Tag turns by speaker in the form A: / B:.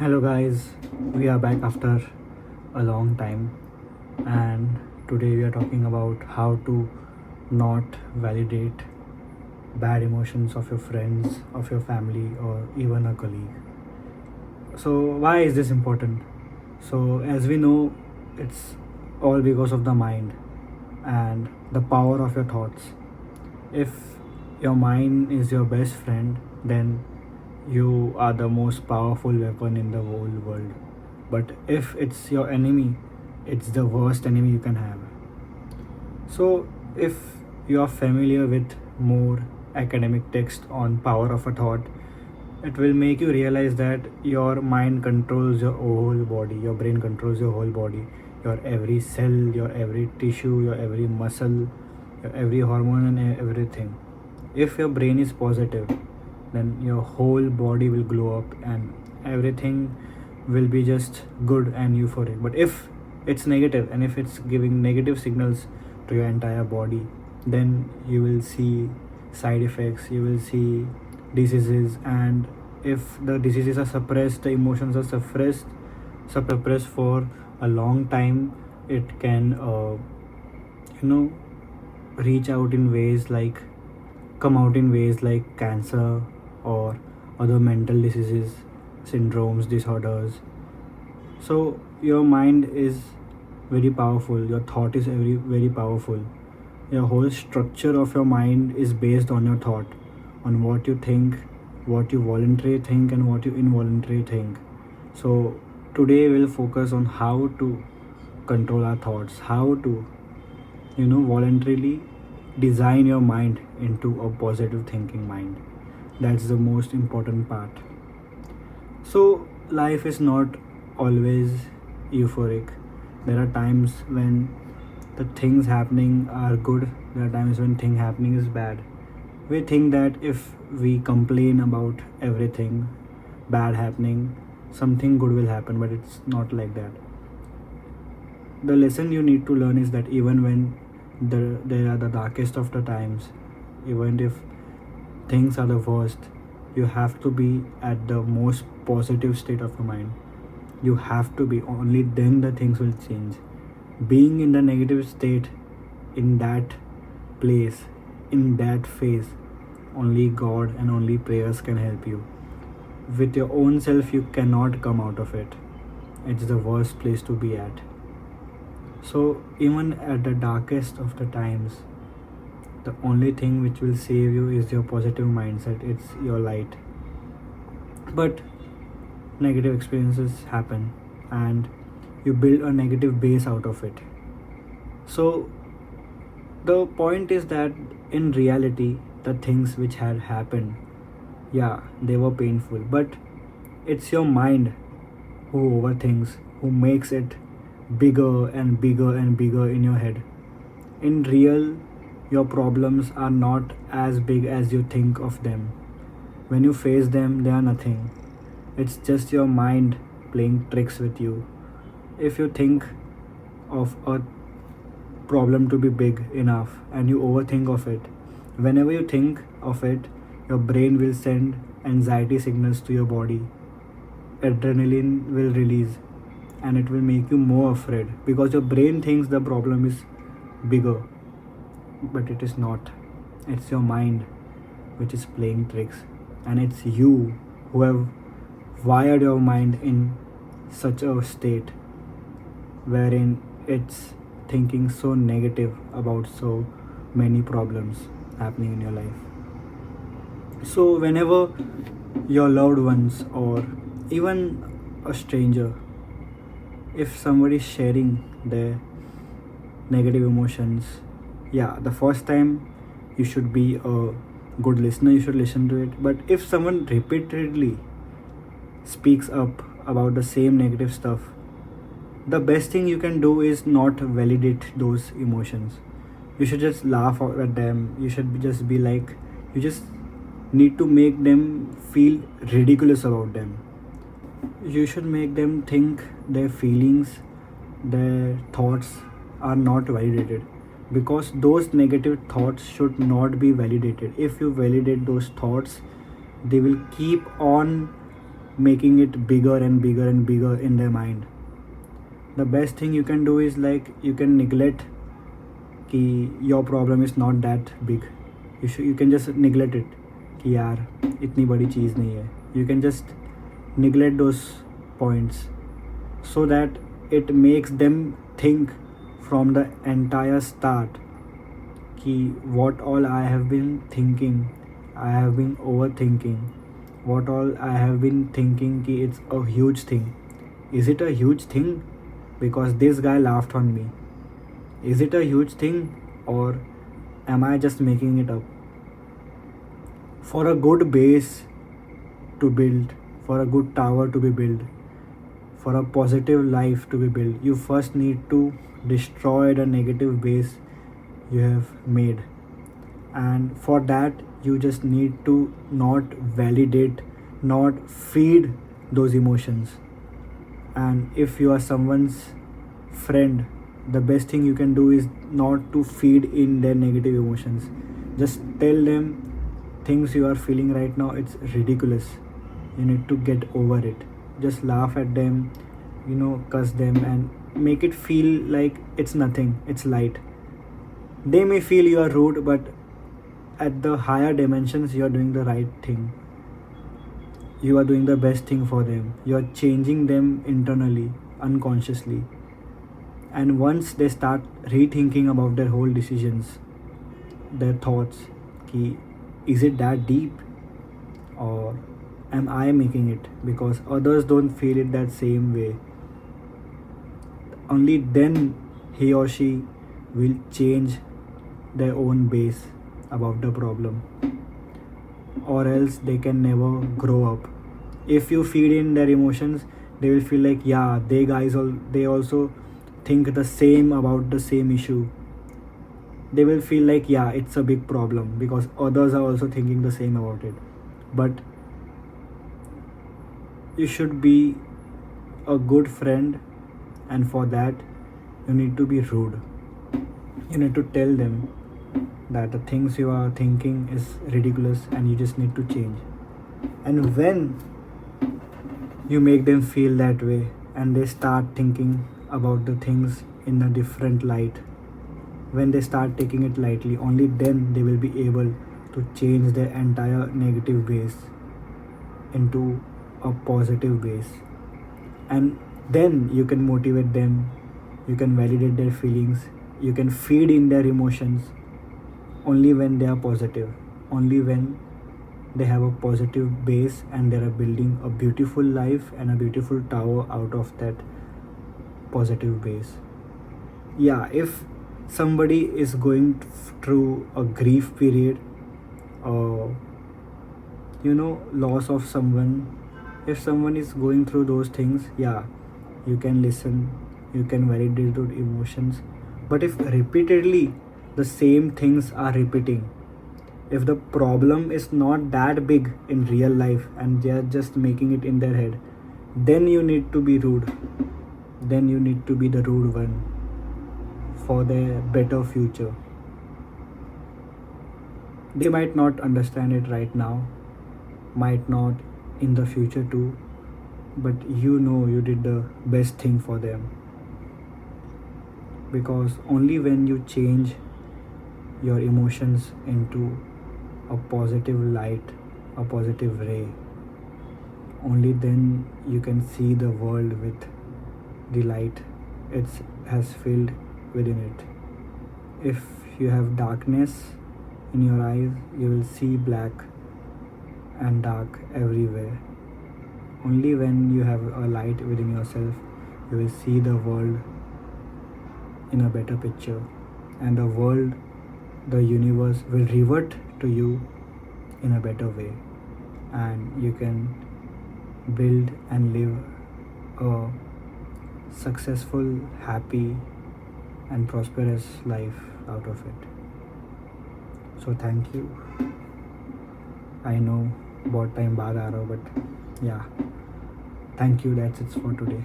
A: Hello, guys. We are back after a long time, and today we are talking about how to not validate bad emotions of your friends, of your family, or even a colleague. So, why is this important? So, as we know, it's all because of the mind and the power of your thoughts. If your mind is your best friend, then you are the most powerful weapon in the whole world. But if it's your enemy, it's the worst enemy you can have. So, if you are familiar with more academic text on power of a thought, it will make you realize that your mind controls your whole body, your brain controls your whole body, your every cell, your every tissue, your every muscle, your every hormone, and everything. If your brain is positive, then your whole body will glow up and everything will be just good and euphoric. But if it's negative and if it's giving negative signals to your entire body, then you will see side effects, you will see diseases. And if the diseases are suppressed, the emotions are suppressed for a long time, it can you know reach out in ways like come out in ways like cancer or other mental diseases, syndromes, disorders. So your mind is very powerful, your thought is very powerful. Your whole structure of your mind is based on your thought, on what you think, what you voluntarily think, and what you involuntarily think. So today we'll focus on how to control our thoughts, how to voluntarily design your mind into a positive thinking mind. That's the most important part. So life is not always euphoric. There are times when the things happening are good, there are times when thing happening is bad. We think that if we complain about everything bad happening, something good will happen, but it's not like that. The lesson you need to learn is that even when they are the darkest of the times, even if things are the worst, you have to be at the most positive state of your mind. You have to be, only then the things will change. Being in the negative state, in that place, in that phase, only God and only prayers can help you. With your own self, you cannot come out of it. It's the worst place to be at. So, even at the darkest of the times, the only thing which will save you is your positive mindset, it's your light. But negative experiences happen and you build a negative base out of it. So, the point is that in reality, the things which had happened, yeah, they were painful, but it's your mind who overthinks, who makes it bigger and bigger and bigger in your head. In real, your problems are not as big as you think of them. When you face them, they are nothing. It's just your mind playing tricks with you. If you think of a problem to be big enough and you overthink of it, whenever you think of it, your brain will send anxiety signals to your body. Adrenaline will release and it will make you more afraid because your brain thinks the problem is bigger, but it is not. It's your mind which is playing tricks, and it's you who have wired your mind in such a state wherein it's thinking so negative about so many problems happening in your life. So, whenever your loved ones or even a stranger, if somebody is sharing their negative emotions, yeah, the first time you should be a good listener, you should listen to it. But if someone repeatedly speaks up about the same negative stuff, the best thing you can do is not validate those emotions. You should just laugh at them. You should just be like, you just need to make them feel ridiculous about them. You should make them think their feelings, their thoughts are not validated, because those negative thoughts should not be validated. If you validate those thoughts, they will keep on making it bigger and bigger and bigger in their mind. The best thing you can do is like you can neglect कि your problem is not that big. You can just neglect it कि यार इतनी बड़ी चीज़ नहीं है. You can just neglect those points so that it makes them think from the entire start कि what all I have been thinking, I have been overthinking, what all I have been thinking कि it's a huge thing. Is it a huge thing because this guy laughed on me? Is it a huge thing or am I just making it up? For a good base to build, for a good tower to be built, for a positive life to be built, you first need to destroy the negative base you have made. And for that, you just need to not validate, not feed those emotions. And if you are someone's friend, the best thing you can do is not to feed in their negative emotions. Just tell them things you are feeling right now, it's ridiculous. You need to get over it. Just laugh at them, cuss them, and make it feel like it's nothing, it's light. They may feel you are rude, but at the higher dimensions, you are doing the right thing. You are doing the best thing for them. You are changing them internally, unconsciously. And once they start rethinking about their whole decisions, their thoughts, is it that deep or am I making it because others don't feel it that same way? Only then he or she will change their own base about the problem, or else they can never grow up. If you feed in their emotions, they will feel like they also think the same about the same issue. They will feel like it's a big problem because others are also thinking the same about it. But you should be a good friend, and for that you need to be rude. You need to tell them that the things you are thinking is ridiculous and you just need to change. And when you make them feel that way and they start thinking about the things in a different light, when they start taking it lightly, only then they will be able to change their entire negative base into a positive base. And then you can motivate them, you can validate their feelings, you can feed in their emotions only when they are positive, only when they have a positive base and they are building a beautiful life and a beautiful tower out of that positive base. If somebody is going through a grief period or loss of someone, if someone is going through those things, you can listen, you can validate those emotions. But if repeatedly the same things are repeating, if the problem is not that big in real life and they are just making it in their head, then you need to be rude. Then you need to be the rude one for their better future. They might not understand it right now, might not in the future too, but you did the best thing for them. Because only when you change your emotions into a positive light, a positive ray, only then you can see the world with the light it has filled within it. If you have darkness in your eyes, you will see black and dark everywhere. Only when you have a light within yourself, you will see the world in a better picture, and the world, the universe will revert to you in a better way, and you can build and live a successful, happy, and prosperous life out of it. So thank you. I know बहुत time बाद आ रहा हूँ, but thank you. That's it for today.